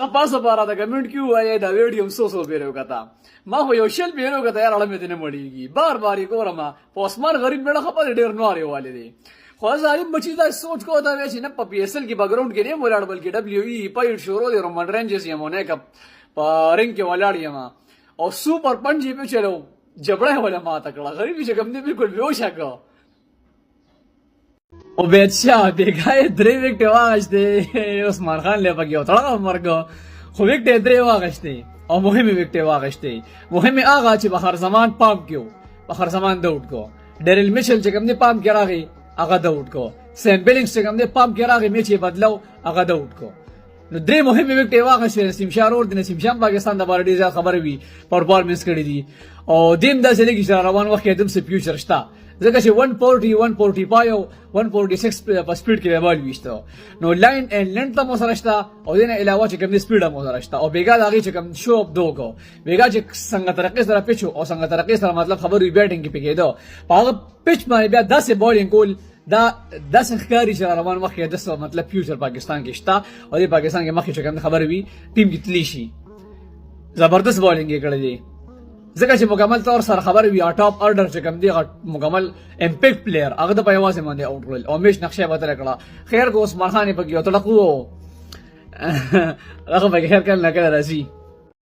تاسو بارا د کمنټ کیو وای دا ویډیو سو بیرو کتا ما خو یو شل بیرو کتا یار اړه مې نه مړیږي بار بار یې ګورم په اسمان غریب مړه خپل ډیر نواري والدي خو ظالم بچی دا سوچ کو دا وی چې نه په پی اس ال کې بیکګراوند کې نه ولاړ بلکې ډبلیو ای پایډ شروع دی رومن رینجز یې مونږه کپ پارنګ کې ولاړ یم او سوپر پنجي په چلو جبړه ولا ما تکړه غریب چې کوم دی بالکل بیهوش کا او بیت شاه بیګای درې وکټ واغشته عثمان خان له پکې وتړه مرګ خو وکټ درې واغشته او مهمه وکټ واغشته مهمه هغه چې بهر زمان پام کیو بهر زمان دوت کو ډیرل میشل چې کوم دی پام کې راغی هغه دوت کو سیم بیلینګز چې کوم دی پام کې راغی میچ بدلو هغه دوت کو نو درې مهمه وکټ واغشته نسیم شاه اور د نسیم شاه پاکستان د بار ډیزه خبرې وی پرفارمنس کړی دي او دیم داسې لګی چې روان وخت کې دم سه فیوچر شته ځکه چې 140 پایو 146 په سپیډ کې بال ویشته نو لاین اینڈ لینډ ته مو سره شته او دینه علاوه چې کوم سپیډ مو سره شته او بیګا دغه چې کوم شو اپ دوګو بیګا چې څنګه طریقې سره پیچو او څنګه طریقې سره مطلب خبر وی بیټینګ کې پکېدو په هغه پیچ باندې بیا داسې بالینګ کول دا داسې ښکاري چې روان وخت کې داسې مطلب فیوچر پاکستان کې شته او د پاکستان کې مخکې چې کوم خبر وی ټیم کې تلی شي زبردست بالینګ یې کړی دی ځکه چې مکمل طور سره خبر وی ټاپ اورډر چې کوم دی مکمل امپیکټ پلیئر هغه د پیوازه باندې اوټ کړل او میش نقشه وته کړه خیر کو عثمان خان په کې او تلقو هغه به خیر کله نه کړی راځي